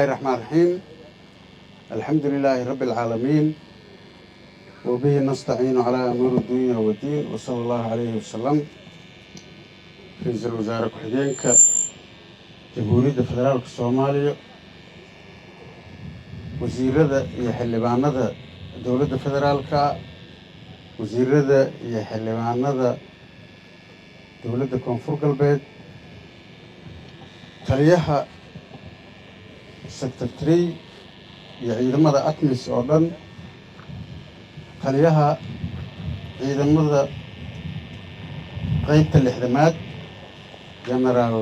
الرحمن الرحيم. الحمد لله رب العالمين وبه نستعين على أمور الدنيا والدين وصلى الله عليه وسلم. رئيس الوزراء كحجينك جمهورية فدرالك الصومالية وزيرada iyo xildhibaanada dowladda federaalka wasiirada iyo xildhibaanada dowladda koonfur galbeed taliyaha sector 3 iyo ciidamada ATMIS oo dhan taliyaha ciidamada qaybta lixdamaad generaal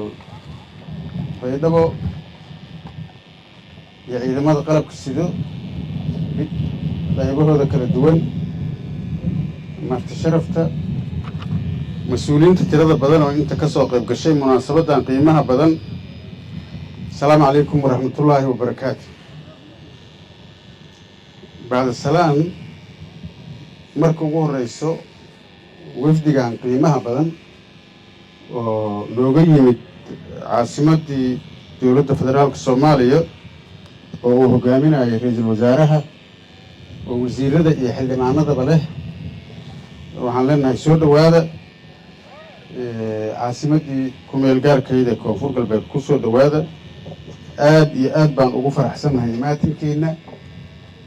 baydhabo iyo ciidamada qalabka sido qaybahooda kala duwan marti sharafta mas-uuliyiinta tirada badan oo inta ka soo qayb gashay munaasabadan qiimaha badan. السلام عليكم ورحمة الله وبركاته. بعد السلام مركو رئيسو وفدي عن قيمها بدن ولوغي من عاصمة دولة فدرالك الصومالية وهو قامنا رئيس الوزراء ووزير هذا يحل معنا ذا وحن لنا يسود وهذا عاصمة كوميلجار كيدا كوفور قلب كوسود وهذا aad iyo aad baan ugu faraxsanahay maatinkeena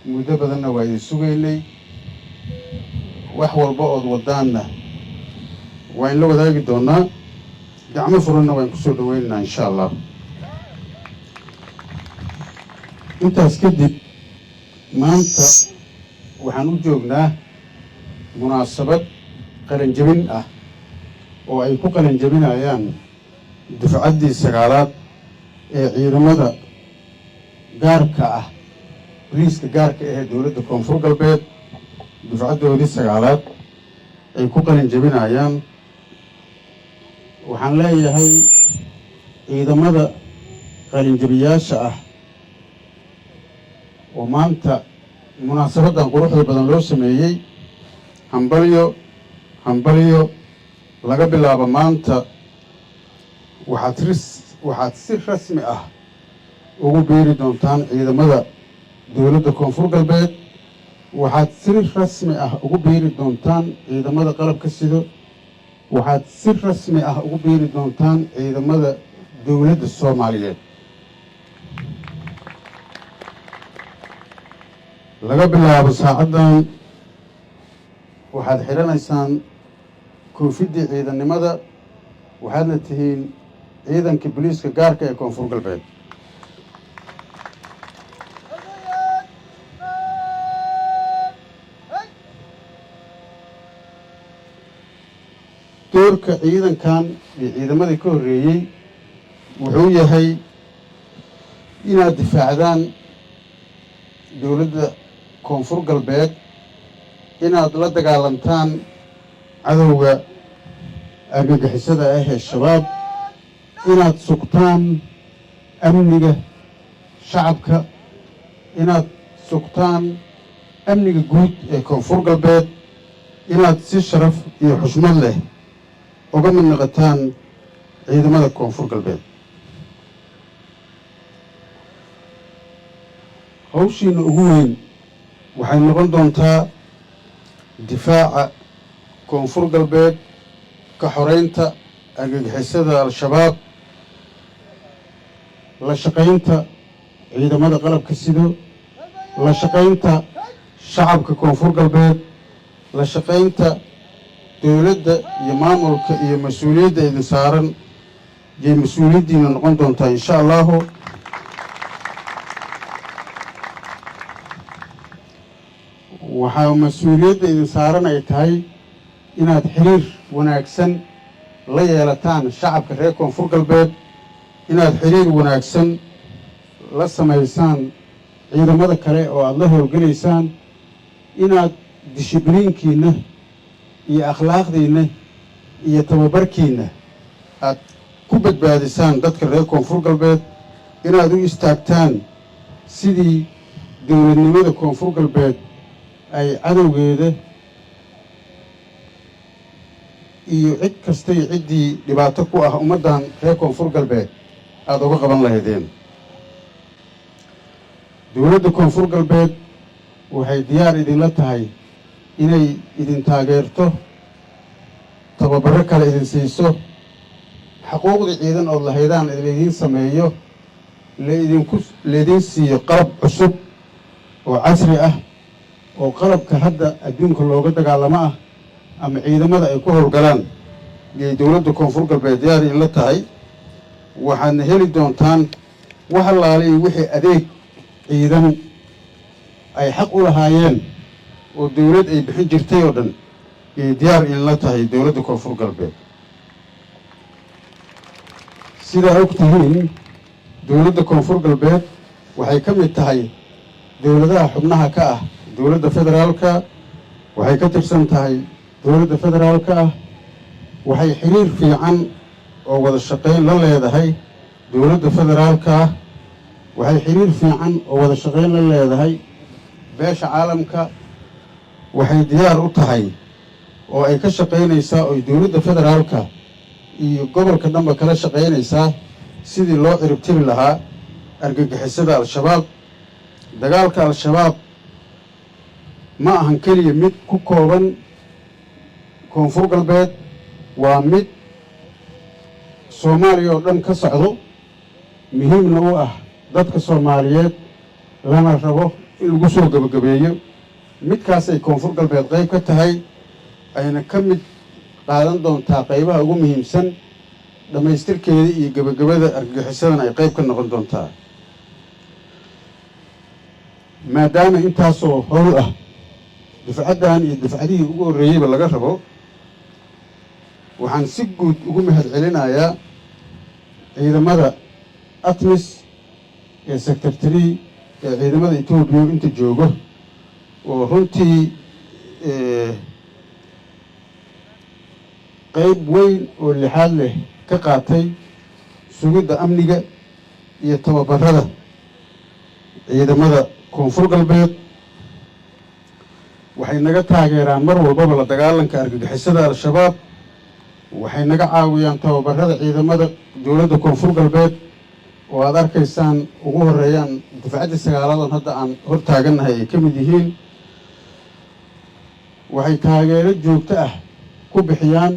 muddo badanna waa sugaynay wax walba oo wadaana waa in la wadaagi doonaa gacmo furanna waan ku soo dhaweynaa insha Allah. intaas kadib maanta waxaan u joognaa munaasabad qalin jabin ah oo ay ku qalin jabinayaan dufcaddii sagaalaad ee ciidamada gaarka ah booliiska gaarka ah ee dowladda koonfur galbeed dufcaddoodii sagaalaad ay ku qalin jabinayaan. waxaan leeyahay ciidamada qalinjabiyaasha ah oo maanta munaasabadan quruxda badan loo sameeyey hambalyo laga bilaabo maanta waxaad si rasmi ah ugu biiri doontaan ciidamada dowladda koonfur galbeed waxaad si rasmi ah ugu biiri doontaan ciidamada qalabka sido waxaad si rasmi ah ugu biiri doontaan ciidamada dowladda Soomaaliyeed. laga bilaabo saacadan waxaad xiranaysaan koofidii ciidanimada waxaadna tihiin ciidanka booliiska gaarka ee koonfur galbeed. doorka ciidankan iyo ciidamadii ka horreeyey wuxuu yahay inaad difaacdaan dowladda koonfur galbeed inaad la dagaalantaan cadowga argagixisada ah ee shabaab inaad sugtaan amniga shacabka inaad sugtaan amniga guud ee koonfur galbeed inaad si sharaf iyo xushmad leh uga mid noqotaan ciidamada koonfur galbeed. hawshiina ugu weyn waxay noqon doontaa difaaca koonfur galbeed ka xoreynta argagixisada al-shabaab la shaqaynta ciidamada qalabka sido la shaqaynta shacabka koonfur galbeed la shaqaynta dowladda iyo maamulka iyo mas-uuliyadda idin saaran iyo mas-uuliyaddiina noqon doontaa insha Allahu. waxaa mas-uuliyadda idin saaran ay tahay inaad xiriir wanaagsan la yeelataan shacabka reer koonfur galbeed inaad xiriir wanaagsan la samaysaan ciidamada kale oo aad la howlgalaysaan inaad dishibliinkiina iyo akhlaaqdiina iyo tababarkiina aad ku badbaadisaan dadka reer koonfur galbeed inaad u istaagtaan sidii dowladnimada koonfur galbeed ay cadowgeeda iyo cid kasta iyo ciddii dhibaato ku ah ummaddan reer koonfur galbeed aad uga qaban lahaydeen. dowladda koonfur galbeed waxay diyaar idinla tahay inay idin taageerto tababaro kale idin siiso xuquuqda ciidan oo lahaydaan idin sameeyo leedin siiyo qalab cusub oo casri ah oo qalabka hadda adduunka looga dagaalamo ah ama ciidamada ay ku howlgalaan iyo dowladda koonfur galbeed diyaar in la tahay waxaadna heli doontaan wax allaale iyo wixii adeeg ciidan ay xaq u lahaayeen oo dowlad ay bixin jirtay oo dhan iyo diyaar in la tahay dowladda koonfur galbeed sidaa og tihiin dowladda koonfur galbeed waxay ka mid tahay dowladaha xubnaha ka ah dowladda federaalka waxay ka tirsan tahay dowladda federaalka ah waxay xiriir fiican oo wada shaqayn la leedahay dowladda federaalka ah waxay xiriir fiican oo wada shaqayn la leedahay beesha caalamka waxay diyaar u tahay oo ay ka shaqaynaysaa oo dowladda federaalka iyo gobolka dhanba kala shaqaynaysaa sidii loo ciribtiri lahaa argagixisada al-shabaab dagaalka al-shabaab ma ahan keliya mid ku kooban koonfur galbeed waa mid soomaaliya oo dhan ka socdo muhiimna u ah dadka soomaaliyeed lana rabo in lagu soo gebagabeeyo midkaasay koonfur galbeed qayb ka tahay ayna ka mid qaadan doontaa qaybaha ugu muhiimsan dhammaystirkeeda iyo gebagabada argagixisadana ay qayb ka noqon doontaa maadaama intaasoo howl ah dufcaddan iyo dufcadihii ugu horreeyeyba laga rabo waxaan si guud ugu mahad celinayaa ciidamada atmis ee sector 3 ee ciidamada etoobiya inta joogo oo runtii qayb weyn oo lixaad leh ka qaatay sugidda amniga iyo tababarada ciidamada koonfur galbeed waxay naga taageeraan mar walbaba la dagaalanka argagixisada al-shabaab waxay naga caawiyaan tababarada ciidamada dowladda koonfur galbeed oo aad arkaysaan ugu horeeyaan dufcaddii sagaaladan hadda aan hor taagannahay ay ka mid yihiin waxay taageero joogto ah ku bixiyaan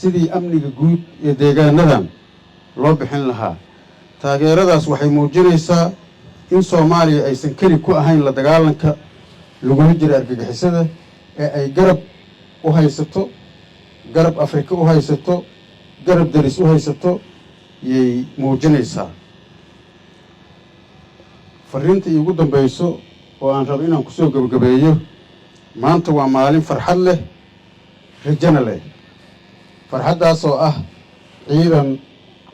sidii amniga guud ee deegaanadan loo bixin lahaa taageeradaas waxay muujinaysaa in soomaaliya aysan keli ku ahayn la dagaalanka lagula jira argagixisada ee ay garab u haysato garab afrika u haysato garab daris u haysato yay muujinaysaa fariinta iigu dambayso oo aan rabo inaan kusoo gebagabeeyo maanta waa maalin farxad leh rajana leh farxaddaas oo ah ciidan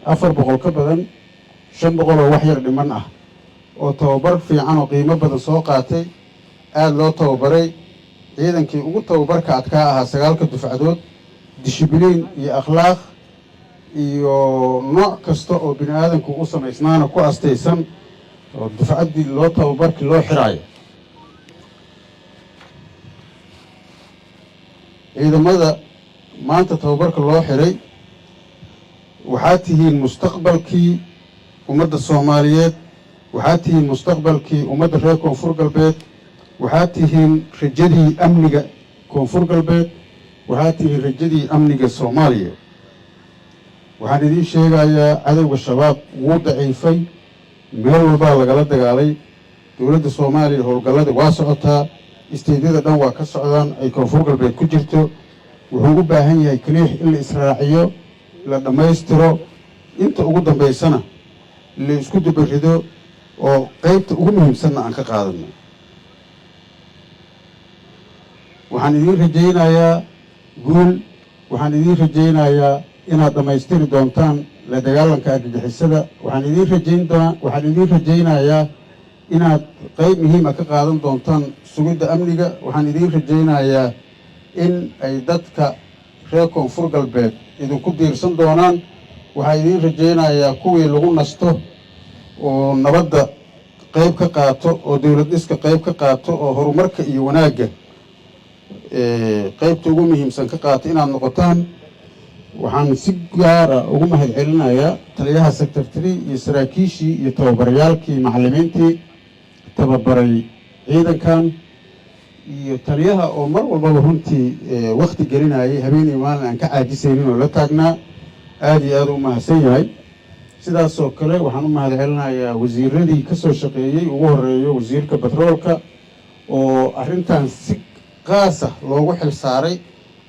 400 ka badan 500 oo wax yar dhiman ah oo tababar fiican oo qiimo badan soo qaatay aad loo tababaray ciidankii ugu tababarka adkaa ahaa 9 dufcadood dishibiliin iyo akhlaaq iyo nooc kasta oo bini aadanku u samaysnaana ku astaysan oo dufcaddii loo tababarkii loo xiraayo ciidamada maanta tababarka loo xiray waxaa tihiin mustaqbalkii ummadda soomaaliyeed waxaa tihiin mustaqbalkii ummadda reer koonfur galbeed waxaa tihiin rajadii amniga koonfur galbeed waxaa tihiin rajadii amniga soomaaliya waxaan idiin sheegayaa cadowga shabaab wuu daciifay meel walbaa lagala dagaalay dowladda soomaaliya howlgallada waa socotaa isteedyada dhan waa ka socdaan ay koonfur galbeed ku jirto wuxuu u baahan yahay keliix in la israaciyo la dhammaystiro inta ugu dambaysana la isku dubarido oo qaybta ugu muhiimsanna aan ka qaadano waxaan idiin rajaynayaa guul waxaan idiin rajaynayaa inaad dhammaystiri doontaan la dagaalanka argagixisada waxaan idiin rajaynayaa inaad qayb muhiima ka qaadan doontaan sugidda amniga waxaan idiin rajaynayaa in ay dadka reer koonfur galbeed idinku diirsan doonaan waxaan idiin rajaynayaa kuwii lagu nasto oo nabadda qayb ka qaato oo dowlad dhiska qayb ka qaato oo horumarka iyo wanaagga qaybta ugu muhiimsan ka qaato inaad noqotaan waxaan si gaara ugu mahad celinayaa taliyaha sector 3 iyo saraakiishii iyo tababarayaalkii macallimiintii tababaray ciidankan iyo taliyaha oo mar walbaba runtii waqti gelinayay habeenii maalin aan ka caajisaynin oo la taagnaa aad iyo aad u mahadsan yahay sidaasoo kale waxaan u mahad celinayaa wasiiradii ka soo shaqeeyey ugu horeeyo wasiirka batroolka oo arrintan si qaas ah loogu xil saaray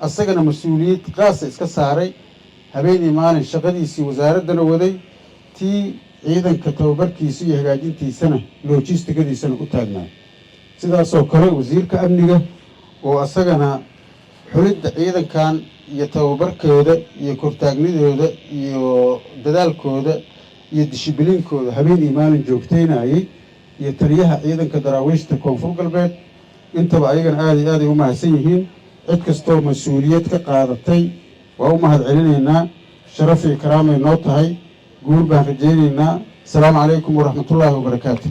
asagana mas-uuliyad qaasa iska saaray habeenii maalin shaqadiisii wasaaraddana waday tii ciidanka tababarkiisa iyo hagaajintiisana logistigadiisana u taagnaa sidaasoo kale wasiirka amniga oo asagana xulidda ciidankan iyo tababarkooda iyo kortaagnidooda iyo dadaalkooda iyo dishibiliinkooda habeenii maalin joogteynayay iyo taliyaha ciidanka daraawiishta koonfur galbeed intaba ayagana aad iyo aad ay u mahadsan yihiin cid kastoo mas-uuliyad ka qaadatay waa u mahad celinaynaa sharaf iyo karaamay noo tahay guur baan rajaynaynaa asalaamu calaykum waraxmatullaahi wabarakaatu